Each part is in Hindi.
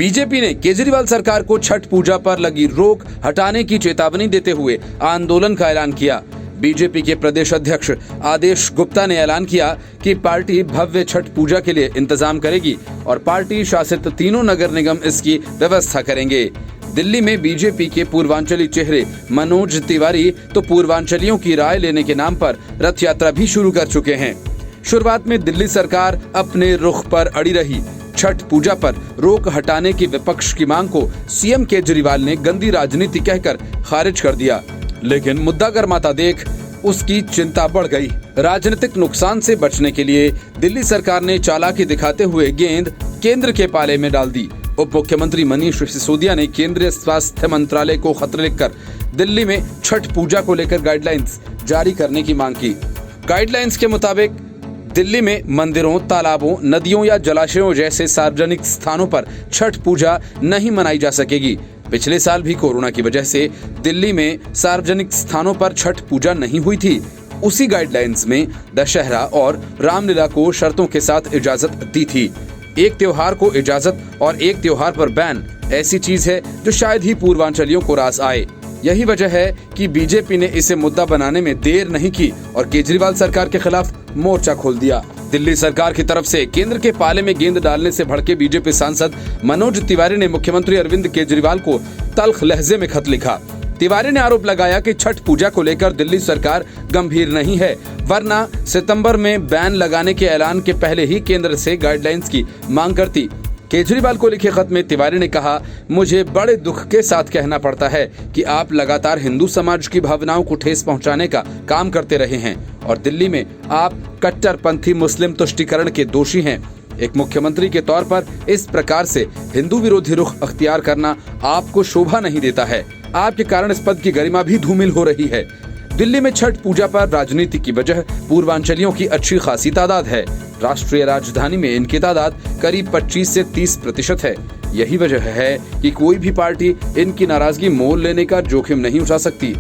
बीजेपी ने केजरीवाल सरकार को छठ पूजा पर लगी रोक हटाने की चेतावनी देते हुए आंदोलन का ऐलान किया। बीजेपी के प्रदेश अध्यक्ष आदेश गुप्ता ने ऐलान किया कि पार्टी भव्य छठ पूजा के लिए इंतजाम करेगी और पार्टी शासित तीनों नगर निगम इसकी व्यवस्था करेंगे। दिल्ली में बीजेपी के पूर्वांचली चेहरे मनोज तिवारी तो पूर्वांचलियों की राय लेने के नाम पर रथ यात्रा भी शुरू कर चुके हैं। शुरुआत में दिल्ली सरकार अपने रुख पर अड़ी रही। छठ पूजा पर रोक हटाने की विपक्ष की मांग को सीएम केजरीवाल ने गंदी राजनीति कहकर खारिज कर दिया, लेकिन मुद्दा गर्माता देख उसकी चिंता बढ़ गई। राजनीतिक नुकसान से बचने के लिए दिल्ली सरकार ने चालाकी दिखाते हुए गेंद केंद्र के पाले में डाल दी। उप मुख्यमंत्री मनीष सिसोदिया ने केंद्रीय स्वास्थ्य मंत्रालय को खत लिखकर दिल्ली में छठ पूजा को लेकर गाइडलाइंस जारी करने की मांग की। गाइडलाइंस के मुताबिक दिल्ली में मंदिरों, तालाबों, नदियों या जलाशयों जैसे सार्वजनिक स्थानों पर छठ पूजा नहीं मनाई जा सकेगी। पिछले साल भी कोरोना की वजह से दिल्ली में सार्वजनिक स्थानों पर छठ पूजा नहीं हुई थी। उसी गाइडलाइंस में दशहरा और रामलीला को शर्तों के साथ इजाजत दी थी। एक त्योहार को इजाजत और एक त्योहार पर बैन ऐसी चीज है जो शायद ही पूर्वांचलियों को रास आए। यही वजह है कि बीजेपी ने इसे मुद्दा बनाने में देर नहीं की और केजरीवाल सरकार के खिलाफ मोर्चा खोल दिया। दिल्ली सरकार की तरफ से केंद्र के पाले में गेंद डालने से भड़के बीजेपी सांसद मनोज तिवारी ने मुख्यमंत्री अरविंद केजरीवाल को तल्ख लहजे में खत लिखा। तिवारी ने आरोप लगाया कि छठ पूजा को लेकर दिल्ली सरकार गंभीर नहीं है, वरना सितंबर में बैन लगाने के ऐलान के पहले ही केंद्र से गाइडलाइंस की मांग करती। केजरीवाल को लिखे खत में तिवारी ने कहा, मुझे बड़े दुख के साथ कहना पड़ता है कि आप लगातार हिंदू समाज की भावनाओं को ठेस पहुंचाने का काम करते रहे हैं और दिल्ली में आप कट्टरपंथी मुस्लिम तुष्टीकरण के दोषी हैं। एक मुख्यमंत्री के तौर पर इस प्रकार से हिंदू विरोधी रुख अख्तियार करना आपको शोभा नहीं देता है। आपके कारण इस पद की गरिमा भी धूमिल हो रही है। दिल्ली में छठ पूजा पर राजनीति की वजह पूर्वांचलियों की अच्छी खासी तादाद है। राष्ट्रीय राजधानी में इनकी तादाद करीब 25 से 30% है। यही वजह है कि कोई भी पार्टी इनकी नाराजगी मोल लेने का जोखिम नहीं उठा सकती।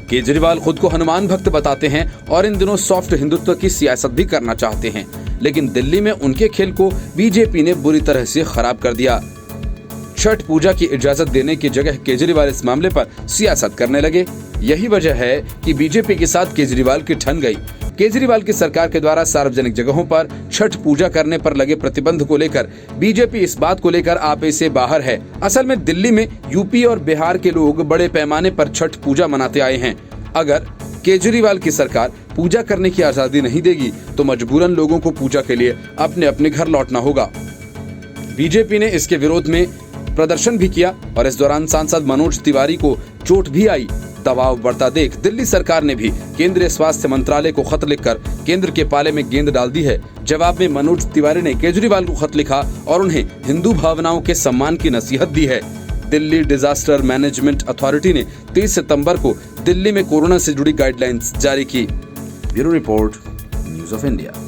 केजरीवाल खुद को हनुमान भक्त बताते हैं और इन दिनों सॉफ्ट हिंदुत्व की सियासत भी करना चाहते हैं, लेकिन दिल्ली में उनके खेल को बीजेपी ने बुरी तरह से खराब कर दिया। छठ पूजा की इजाजत देने की जगह केजरीवाल इस मामले पर सियासत करने लगे। यही वजह है कि बीजेपी के साथ केजरीवाल की ठन गई। केजरीवाल की सरकार के द्वारा सार्वजनिक जगहों पर छठ पूजा करने पर लगे प्रतिबंध को लेकर बीजेपी इस बात को लेकर आपे से बाहर है। असल में दिल्ली में यूपी और बिहार के लोग बड़े पैमाने पर छठ पूजा मनाते आए हैं। अगर केजरीवाल की सरकार पूजा करने की आजादी नहीं देगी तो मजबूरन लोगों को पूजा के लिए अपने अपने घर लौटना होगा। बीजेपी ने इसके विरोध में प्रदर्शन भी किया और इस दौरान सांसद मनोज तिवारी को चोट भी आई। दबाव बढ़ता देख दिल्ली सरकार ने भी केंद्रीय स्वास्थ्य मंत्रालय को खत लिखकर केंद्र के पाले में गेंद डाल दी है। जवाब में मनोज तिवारी ने केजरीवाल को खत लिखा और उन्हें हिंदू भावनाओं के सम्मान की नसीहत दी है। दिल्ली डिजास्टर मैनेजमेंट अथॉरिटी ने 30 सितंबर को दिल्ली में कोरोना से जुड़ी गाइडलाइंस जारी की। Bureau report, news of India.